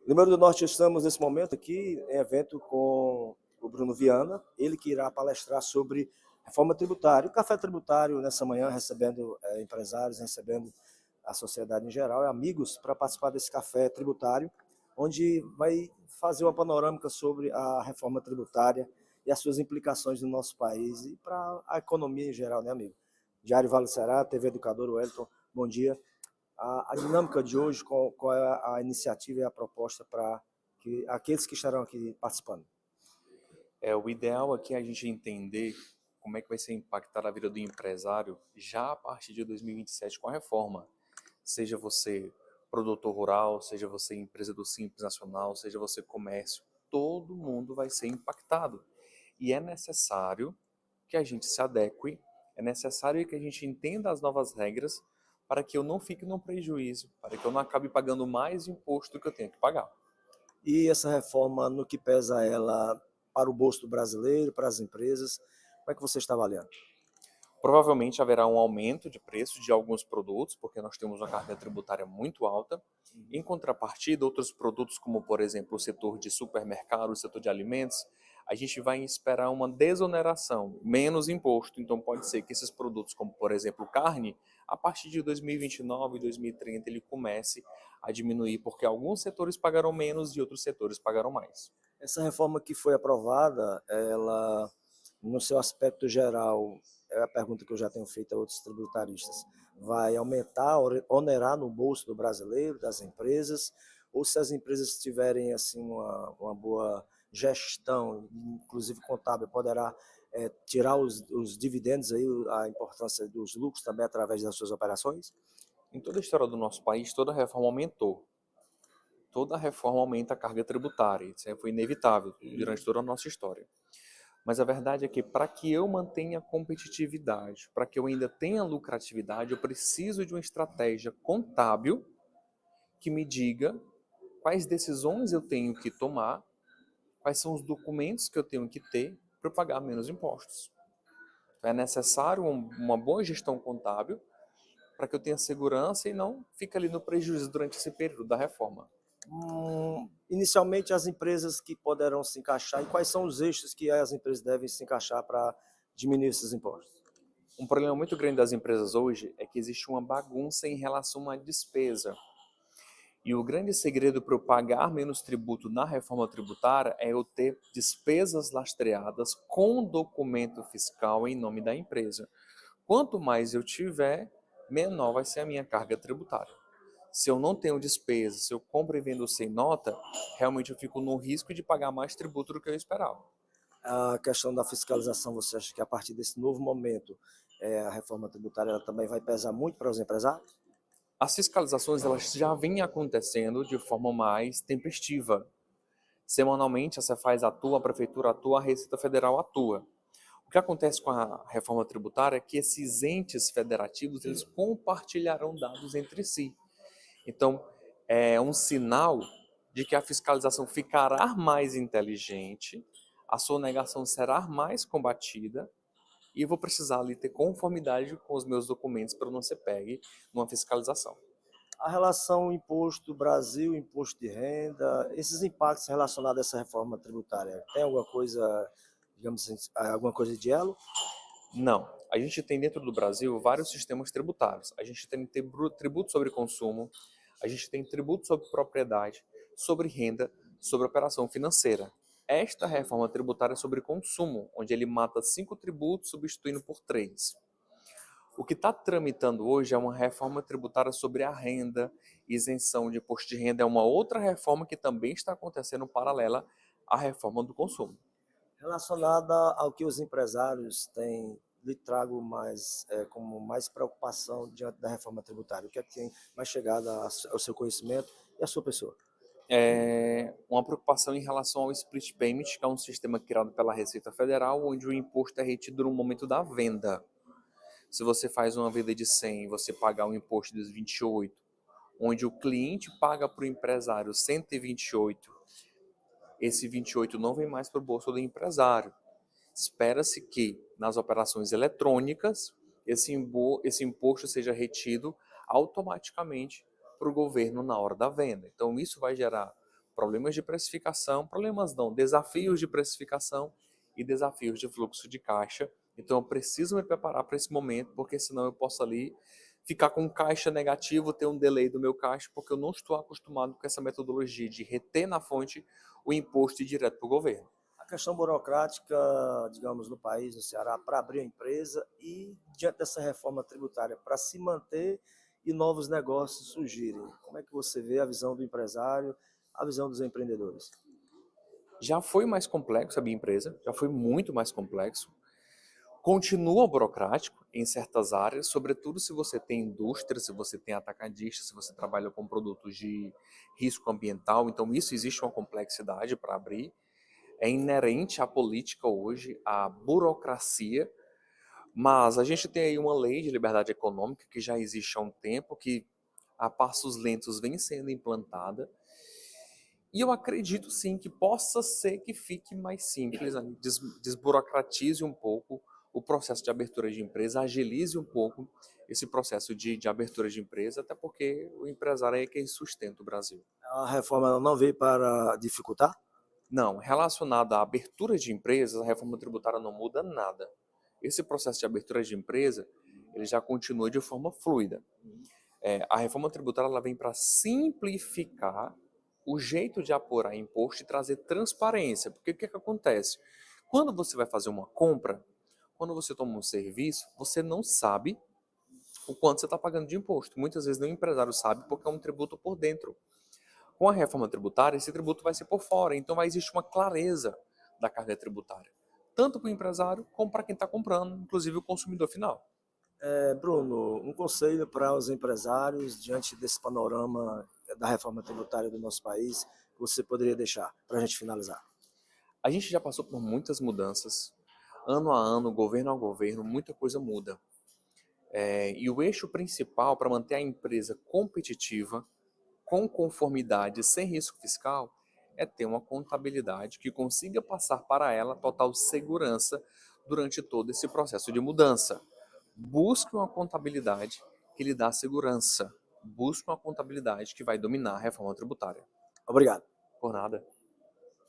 Limeira do Norte, estamos nesse momento aqui em evento com o Bruno Viana, ele que irá palestrar sobre reforma tributária. O café tributário nessa manhã, recebendo empresários, recebendo a sociedade em geral, amigos, para participar desse café tributário, onde vai fazer uma panorâmica sobre a reforma tributária e as suas implicações no nosso país e para a economia em geral, né, amigo? Diário Vale do Ceará, TV Educador, Wellington, bom dia. A dinâmica de hoje, qual é a iniciativa e a proposta para que aqueles que estarão aqui participando? O ideal aqui é a gente entender como é que vai ser impactada a vida do empresário já a partir de 2027 com a reforma. Seja você produtor rural, seja você empresa do Simples Nacional, seja você comércio, todo mundo vai ser impactado. E é necessário que a gente se adeque, é necessário que a gente entenda as novas regras para que eu não fique no prejuízo, para que eu não acabe pagando mais imposto do que eu tenho que pagar. E essa reforma, no que pesa ela para o bolso do brasileiro, para as empresas, como é que você está avaliando? Provavelmente haverá um aumento de preço de alguns produtos, porque nós temos uma carga tributária muito alta. Em contrapartida, outros produtos, como por exemplo o setor de supermercado, o setor de alimentos, a gente vai esperar uma desoneração, menos imposto. Então pode ser que esses produtos, como por exemplo carne, a partir de 2029 e 2030 ele comece a diminuir, porque alguns setores pagarão menos e outros setores pagarão mais. Essa reforma que foi aprovada, ela, no seu aspecto geral, é a pergunta que eu já tenho feito a outros tributaristas, vai aumentar, onerar no bolso do brasileiro, das empresas, ou se as empresas tiverem assim uma boa gestão, inclusive contábil, poderá tirar os dividendos, aí, a importância dos lucros também através das suas operações? Em toda a história do nosso país, toda reforma aumentou. Toda reforma aumenta a carga tributária, isso foi inevitável durante toda a nossa história. Mas a verdade é que para que eu mantenha competitividade, para que eu ainda tenha lucratividade, eu preciso de uma estratégia contábil que me diga quais decisões eu tenho que tomar, quais são os documentos que eu tenho que ter para eu pagar menos impostos. É necessário uma boa gestão contábil para que eu tenha segurança e não fique ali no prejuízo durante esse período da reforma. Inicialmente, as empresas que poderão se encaixar e quais são os eixos que as empresas devem se encaixar para diminuir esses impostos? Um problema muito grande das empresas hoje é que existe uma bagunça em relação à despesa. E o grande segredo para eu pagar menos tributo na reforma tributária é eu ter despesas lastreadas com documento fiscal em nome da empresa. Quanto mais eu tiver, menor vai ser a minha carga tributária. Se eu não tenho despesa, se eu compro e vendo sem nota, realmente eu fico no risco de pagar mais tributo do que eu esperava. A questão da fiscalização, você acha que a partir desse novo momento, a reforma tributária ela também vai pesar muito para os empresários? As fiscalizações elas já vêm acontecendo de forma mais tempestiva. Semanalmente, a Cefaz atua, a Prefeitura atua, a Receita Federal atua. O que acontece com a reforma tributária é que esses entes federativos eles compartilharão dados entre si. Então, é um sinal de que a fiscalização ficará mais inteligente, a sonegação será mais combatida e eu vou precisar ali ter conformidade com os meus documentos para não ser pegue numa fiscalização. A relação imposto Brasil, imposto de renda, esses impactos relacionados a essa reforma tributária, tem alguma coisa, digamos assim, alguma coisa de elo? Não. A gente tem dentro do Brasil vários sistemas tributários. A gente tem tributo sobre consumo, a gente tem tributo sobre propriedade, sobre renda, sobre operação financeira. Esta reforma tributária é sobre consumo, onde ele mata 5 tributos substituindo por 3. O que está tramitando hoje é uma reforma tributária sobre a renda, isenção de imposto de renda é uma outra reforma que também está acontecendo paralela à reforma do consumo. Relacionada ao que os empresários têm, lhe trago mais como mais preocupação diante da reforma tributária. O que é que tem mais chegado ao seu conhecimento e à sua pessoa? Uma preocupação em relação ao split payment, que é um sistema criado pela Receita Federal, onde o imposto é retido no momento da venda. Se você faz uma venda de 100 e você pagar um imposto de 28, onde o cliente paga para o empresário 128, esse 28 não vem mais para o bolso do empresário. Espera-se que, nas operações eletrônicas, esse imposto seja retido automaticamente para o governo na hora da venda. Então, isso vai gerar problemas de precificação, problemas não, desafios de precificação e desafios de fluxo de caixa. Então eu preciso me preparar para esse momento, porque senão eu posso ali ficar com caixa negativo, ter um delay do meu caixa, porque eu não estou acostumado com essa metodologia de reter na fonte o imposto e ir direto para o governo. A questão burocrática, digamos, no país, no Ceará, para abrir a empresa e, diante dessa reforma tributária, para se manter e novos negócios surgirem. Como é que você vê a visão do empresário, a visão dos empreendedores? Já foi mais complexo a minha empresa, já foi muito mais complexo. Continua burocrático em certas áreas, sobretudo se você tem indústria, se você tem atacadista, se você trabalha com produtos de risco ambiental. Então, isso existe uma complexidade para abrir. É inerente à política hoje, à burocracia, mas a gente tem aí uma lei de liberdade econômica que já existe há um tempo, que a passos lentos vem sendo implantada. E eu acredito sim que possa ser que fique mais simples, né? Desburocratize um pouco o processo de abertura de empresa, agilize um pouco esse processo de abertura de empresa, até porque o empresário é quem sustenta o Brasil. A reforma ela não veio para dificultar? Não, relacionado à abertura de empresas, a reforma tributária não muda nada. Esse processo de abertura de empresa, ele já continua de forma fluida. A reforma tributária ela vem para simplificar o jeito de apurar imposto e trazer transparência. Porque o que acontece? Quando você vai fazer uma compra, quando você toma um serviço, você não sabe o quanto você está pagando de imposto. Muitas vezes nem o empresário sabe porque é um tributo por dentro. Com a reforma tributária, esse tributo vai ser por fora. Então vai existir uma clareza da carga tributária. Tanto para o empresário como para quem está comprando, inclusive o consumidor final. Bruno, um conselho para os empresários diante desse panorama da reforma tributária do nosso país, que você poderia deixar para a gente finalizar? A gente já passou por muitas mudanças. Ano a ano, governo a governo, muita coisa muda. E o eixo principal para manter a empresa competitiva, com conformidade, sem risco fiscal, é ter uma contabilidade que consiga passar para ela total segurança durante todo esse processo de mudança. Busque uma contabilidade que lhe dá segurança. Busque uma contabilidade que vai dominar a reforma tributária. Obrigado. Por nada.